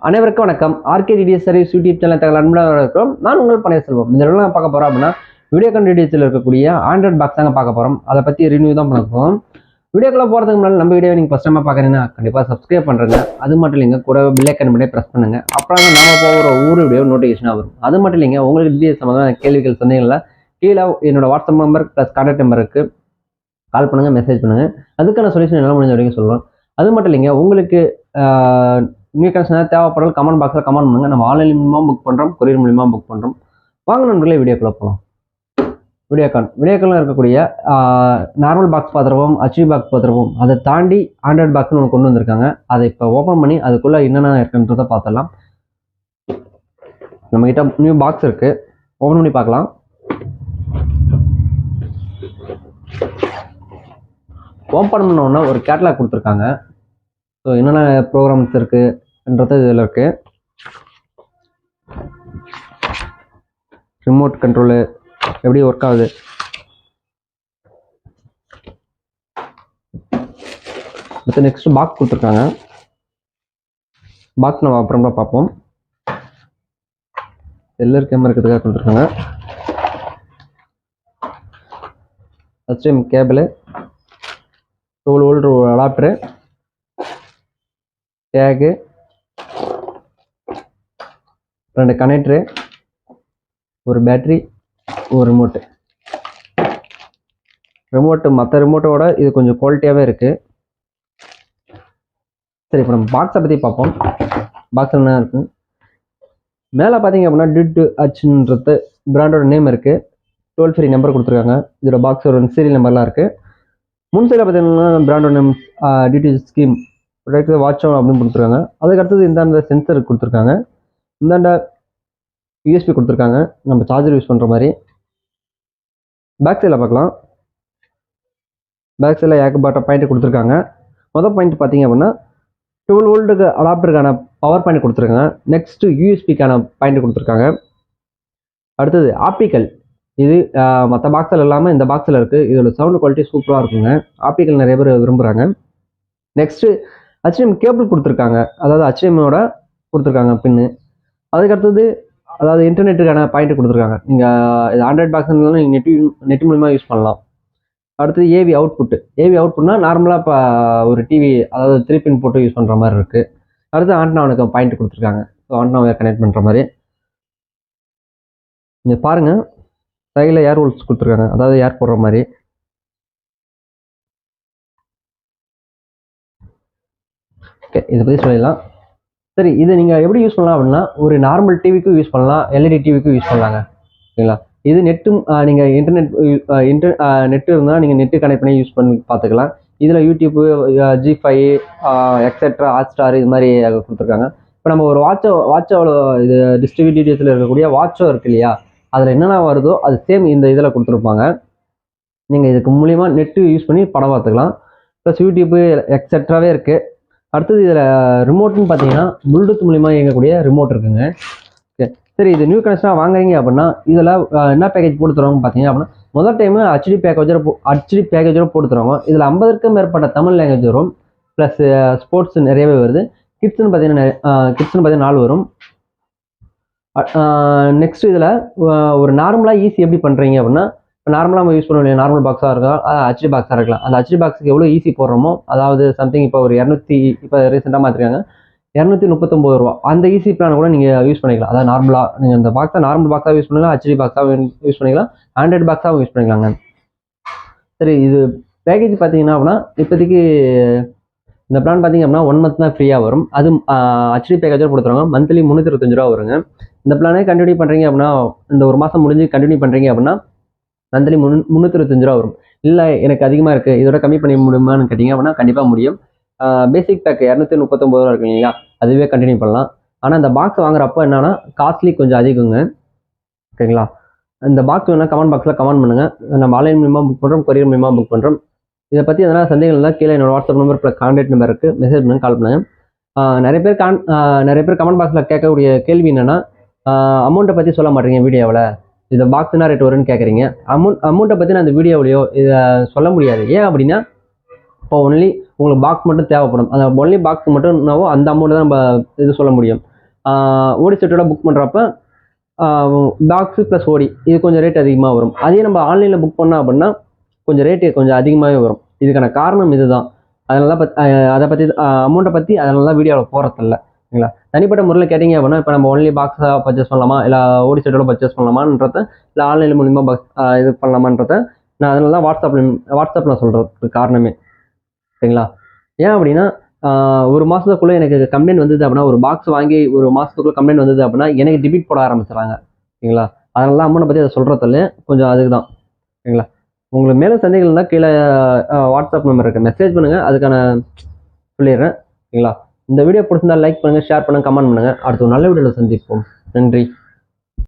அனைவருக்கும் வணக்கம். ஆர்கேடிடிஎஸ் service YouTube channel தகவல் அன்புடன் இருக்கிறோம். நான் உங்கள் பன்னீர்செல்வம். இந்த வீடியோவில் பார்க்க போகிறோம் அப்படின்னா வீடியோகான் டிடிஎஸ்ல இருக்கக்கூடிய ஆண்ட்ராய்ட் பாக்ஸ் தாங்க பார்க்க போகிறோம். அதை பற்றி ரிவ்யூ தான் பண்ண போகிறோம். வீடியோக்குள்ள போகிறதுக்கு முன்னாடி நம்ம வீடியோ நீங்கள் ஃபஸ்ட் டைமாக பார்க்குறீங்கன்னா கண்டிப்பாக சப்ஸ்கிரைப் பண்ணுறேங்க. அது மட்டும் இல்லைங்க, கூட பெல் ஐக்கன் பண்ணி ப்ரெஸ் பண்ணுங்கள். அப்புறம் நாம போகிற ஒவ்வொரு வீடியோ நோட்டிஃபிகேஷனாக வரும். அது மட்டும் இல்லைங்க, உங்களுக்கு டிடிஎஸ் சம்மந்தமான கேள்விகள் சொன்னீங்களா கீழே என்னோட வாட்ஸ்அப் நம்பர் ப்ளஸ் கான்டாக்ட் நம்பருக்கு கால் பண்ணுங்கள், மெசேஜ் பண்ணுங்கள். அதுக்கான சொல்யூஷன் எல்லாம் முடிஞ்ச வரைக்கும் சொல்லுவோம். அது மட்டும் இல்லைங்க, உங்களுக்கு நியூ கனெக்ஷன் தேவைப்படல் கமெண்ட் பாக்ஸில் கமெண்ட் பண்ணுங்கள். நம்ம ஆன்லைன் மூலமாக புக் பண்ணுறோம், கொரியர் மூலியமாக புக் பண்ணுறோம். வாங்க நண்பர்களே, வீடியோக்குள்ளே போகலாம். வீடியோக்கான் இருக்கக்கூடிய நார்மல் பாக்ஸ் பார்த்துருப்போம், ஹெச்டி பாக்ஸ் பார்த்துருப்போம். அதை தாண்டி ஆண்ட்ராய்ட் பாக்ஸ்னு ஒன்று கொண்டு வந்திருக்காங்க. அதை இப்போ ஓப்பன் பண்ணி அதுக்குள்ளே என்னென்ன இருக்குன்றதை பார்த்துடலாம். நம்மக்கிட்ட நியூ பாக்ஸ் இருக்குது, ஓப்பன் பண்ணி பார்க்கலாம். ஓப்பன் பண்ணோன்னா ஒரு கேட்லாக் கொடுத்துருக்காங்க. ஸோ என்னென்ன ப்ரோக்ராம்ஸ் இருக்குன்றது இதில் இருக்குது. ரிமோட் கண்ட்ரோலு எப்படி ஒர்க் ஆகுது, அடுத்து நெக்ஸ்ட் பாக்ஸ் கொடுத்துருக்காங்க. பாக்ஸ் நம்ம அப்புறமா பார்ப்போம். செல்லர் கேமரா இருக்கிறதுக்காக கொடுத்துருக்காங்க. HDMI cable, 12 volt adapter, tag, 2 connector, ஒரு பேட்டரி, ஒரு ரிமோட்டு மற்ற ரிமோட்டோட இது கொஞ்சம் குவாலிட்டியாகவே இருக்குது. சரி, இப்போ நம்ம பாக்ஸை பற்றி பார்ப்போம். பாக்ஸ் என்ன இருக்குது, மேலே பார்த்தீங்க அப்படின்னா டிட் ஹச்ன்றது பிராண்டோட நேம் இருக்குது. டோல் ஃப்ரீ நம்பர் கொடுத்துருக்காங்க. இதோட பாக்ஸோட சீரியல் நம்பர்லாம் இருக்குது. முன் சைடில் பார்த்தீங்கன்னா பிராண்டோட name DTH scheme product watch அப்படின்னு கொடுத்துருக்காங்க. அதுக்கு அடுத்தது இந்தாண்ட சென்சர் கொடுத்துருக்காங்க. இந்தாண்ட யூஎஸ்பி கொடுத்துருக்காங்க, நம்ம சார்ஜர் யூஸ் பண்ணுற மாதிரி. பேக் சைடில் பார்க்கலாம். பேக் சைடில் ஏகப்பட்ட பாயிண்ட் கொடுத்துருக்காங்க. மொதல் பாயிண்ட் பார்த்தீங்க அப்படின்னா 12 வோல்ட்டுக்கு அடாப்டருக்கான பவர் பாயிண்ட் கொடுத்துருக்காங்க. நெக்ஸ்ட்டு யூஎஸ்பிக்கான பாயிண்ட் கொடுத்துருக்காங்க. அடுத்தது ஆப்டிக்கல், இது மற்ற பாக்ஸில் இல்லாமல் இந்த பாக்ஸில் இருக்குது. இதோட சவுண்ட் குவாலிட்டி சூப்பராக இருக்குங்க. ஆப்டிக்கல் நிறைய பேர் விரும்புகிறாங்க. நெக்ஸ்ட்டு HDMI கேபிள் கொடுத்துருக்காங்க, அதாவது HDMIயோட கொடுத்துருக்காங்க பின்னு. அதுக்கடுத்தது அதாவது இன்டர்நெட்டுக்கான பாயிண்ட் கொடுத்துருக்காங்க. நீங்கள் இது ஆண்ட்ராய்ட் பாக்ஸ்னாலும் நீங்கள் நெட் மூலிமா யூஸ் பண்ணலாம். அடுத்தது ஏவி அவுட்புட்னா நார்மலாக இப்போ ஒரு டிவி, அதாவது 3 பின் போட்டு யூஸ் பண்ணுற மாதிரி இருக்குது. அடுத்து ஆண்டனாவுக்கு பாயிண்ட் கொடுத்துருக்காங்க. ஸோ ஆண்டனாவை கனெக்ட் பண்ணுற மாதிரி. நீங்கள் பாருங்கள், சைடில் ஏர் ஹோல்ஸ் கொடுத்துருக்காங்க, அதாவது ஏர் போடுற மாதிரி. ஓகே, இதை பற்றி சொல்லிடலாம். சரி, இதை நீங்கள் எப்படி யூஸ் பண்ணலாம் அப்படின்னா, ஒரு நார்மல் டிவிக்கும் யூஸ் பண்ணலாம், எல்இடி டிவிக்கும் யூஸ் பண்ணலாங்க. ஓகேங்களா, இது நெட்டும் நீங்கள் நெட்டு இருந்தால் நீங்கள் நெட்டு கனெக்ட் பண்ணி யூஸ் பண்ணி பார்த்துக்கலாம். இதில் யூடியூப்பு, G5 எக்ஸெட்ரா, ஹாட்ஸ்டார் இது மாதிரி கொடுத்துருக்காங்க. இப்போ நம்ம ஒரு வாட்சோட இது டிஸ்ட்ரிபியூட்டிவ்ஸில் இருக்கக்கூடிய வாட்சோ இருக்கு இல்லையா, அதில் என்னென்ன வருதோ அது சேம் இந்த இதில் கொடுத்துருப்பாங்க. நீங்கள் இதுக்கு மூலிமா நெட்டு யூஸ் பண்ணி படம் பார்த்துக்கலாம். ப்ளஸ் யூடியூப்பு எக்ஸெட்ராவே இருக்குது. அடுத்தது இதில் ரிமோட்னு பார்த்தீங்கன்னா ப்ளூடூத் மூலிமா இயங்கக்கூடிய ரிமோட் இருக்குங்க. ஓகே, சரி, இது நியூ கனெக்ஷனாக வாங்குறீங்க அப்படின்னா இதில் என்ன பேக்கேஜ் போட்டு தருவாங்க பார்த்தீங்க அப்படின்னா, முதல் டைமு ஹெச்டி பேக்கேஜோட போட்டு தருவாங்க. இதில் 50க்கும் மேற்பட்ட தமிழ் லாங்குவேஜ் வரும். ப்ளஸ் ஸ்போர்ட்ஸ் நிறையவே வருது. கிட்ஸ்னு பார்த்தீங்கன்னா 4 வரும். நெக்ஸ்ட் இதில் ஒரு நார்மலாக ஈஸி எப்படி பண்ணுறீங்க அப்படின்னா, இப்போ நார்மலாக நம்ம யூஸ் பண்ண வேண்டிய நார்மல் பாக்ஸாக இருக்கலாம், ஹெச்டி பாக்ஸாக இருக்கலாம். அந்த ஹெச்டி பாக்ஸுக்கு எவ்வளோ ஈஸி போடுறோமோ, அதாவது சம்திங் இப்போ ஒரு 200, இப்போ ரீசெண்டாக மாற்றிருக்காங்க 239 ரூபா, அந்த ஈஸி பிளான் கூட நீங்கள் யூஸ் பண்ணிக்கலாம். அதாவது நார்மலாக நீங்கள் அந்த பாக்ஸை நார்மல் பாக்ஸாக யூஸ் பண்ணிக்கலாம், ஹெச்டி பாக்ஸாக யூஸ் பண்ணிக்கலாம், ஆண்ட்ராய்ட் பாக்ஸாகவும் யூஸ் பண்ணிக்கலாங்க. சரி, இது பேக்கேஜ் பார்த்தீங்கன்னா அப்படின்னா இப்போதைக்கு இந்த பிளான் பார்த்தீங்க அப்படின்னா 1 மந்த் தான் ஃப்ரீயாக வரும். அது ஹெச்டி பேக்கேஜோட கொடுத்துருவாங்க. மந்த்லி 325 ரூபா வருங்க. இந்த பிளானே கண்டினியூ பண்ணுறீங்க அப்படின்னா, இந்த ஒரு மாதம் முடிஞ்சு கண்டினியூ பண்ணுறீங்க அப்படின்னா மந்த்லி 325 ரூபா வரும். இல்லை எனக்கு அதிகமாக இருக்குது, இதோட கம்மி பண்ண முடியுமான்னு கேட்டிங்க அப்படின்னா கண்டிப்பாக முடியும். பேசிக் பேக் 239 ரூபா இருக்கு இல்லைங்களா, அதுவே கண்டினியூ பண்ணலாம். ஆனால் இந்த பாக்ஸ் வாங்குறப்போ என்னன்னா காஸ்ட்லி கொஞ்சம் அதிகங்க. ஓகேங்களா, இந்த பாக்ஸ் வேணால் கமெண்ட் பாக்ஸில் கமெண்ட் பண்ணுங்கள். நம்ம ஆன்லைன் மூலமாக புக் பண்ணுறோம், கொரியர் மூலமாக புக் பண்ணுறோம். இதை பற்றி எதனா சந்தேகங்கள் இருந்தால் கீழே என்னோட WhatsApp number plus contact number இருக்குது, மெசேஜ் பண்ணி கால் பண்ணுங்கள். நிறைய பேர் கமெண்ட் பாக்ஸில் கேட்கக்கூடிய கேள்வி என்னென்னா, அமௌண்ட்டை பற்றி சொல்ல மாட்டேங்க வீடியோவில், இந்த பாக்ஸ் என்ன ரேட் வரும்னு கேட்குறீங்க. அமௌண்ட்டை பற்றி நான் அந்த வீடியோவிலையோ இதை சொல்ல முடியாது. ஏன் அப்படின்னா இப்போ ஒன்லி உங்களுக்கு பாக்ஸ் மட்டும் தேவைப்படும். அந்த ஒன்லி பாக்ஸ் மட்டும்னாவோ அந்த அமௌண்ட் தான் நம்ம இது சொல்ல முடியும். ஓடி செட்டோட புக் பண்ணுறப்ப பாக்ஸு ப்ளஸ் ஓடி இது கொஞ்சம் ரேட் அதிகமாக வரும். அதே நம்ம ஆன்லைனில் புக் பண்ணோம் அப்படின்னா கொஞ்சம் ரேட்டு கொஞ்சம் அதிகமாகவே வரும். இதுக்கான காரணம் இதுதான். அதனால அதை பற்றி அமௌண்ட்டை பற்றி அதனால தான் வீடியோவில் போகிறதில்ல. சரிங்களா? தனிப்பட்ட முறையில் கேட்டிங்க அப்படின்னா இப்போ நம்ம ஒன்லி பாக்ஸாக பர்ச்சேஸ் பண்ணலாமா, இல்லை ஓடி செட்டோட பர்ச்சேஸ் பண்ணலாமான்றத, இல்லை ஆன்லைன் மூலிமா இது பண்ணலாமான்றத நான் அதனால தான் வாட்ஸ்அப்பில் சொல்கிறதுக்கு காரணமே. சரிங்களா? ஏன் அப்படின்னா ஒரு மாதத்துக்குள்ளே எனக்கு கம்ப்ளைண்ட் வந்தது அப்படின்னா, ஒரு பாக்ஸ் வாங்கி ஒரு மாதத்துக்குள்ளே கம்ப்ளைண்ட் வந்தது அப்படின்னா எனக்கு டிபீட் போட ஆரம்பிச்சிடறாங்க. சரிங்களா? அதனால தான் அமௌண்ட்டை பற்றி அதை சொல்கிறதில்ல. கொஞ்சம் அதுக்கு தான். சரிங்களா? உங்களுக்கு மேலும் சந்தேகங்கள் இருந்தால் கீழே வாட்ஸ்அப் நம்பர் இருக்குது, மெசேஜ் பண்ணுங்கள், அதுக்கான சொல்லிடுறேன். சரிங்களா? இந்த வீடியோ பிடிச்சிருந்தா லைக் பண்ணுங்கள், ஷேர் பண்ணுங்கள், கமெண்ட் பண்ணுங்கள். அடுத்த ஒரு நல்ல வீடியோவில் சந்திப்போம். நன்றி.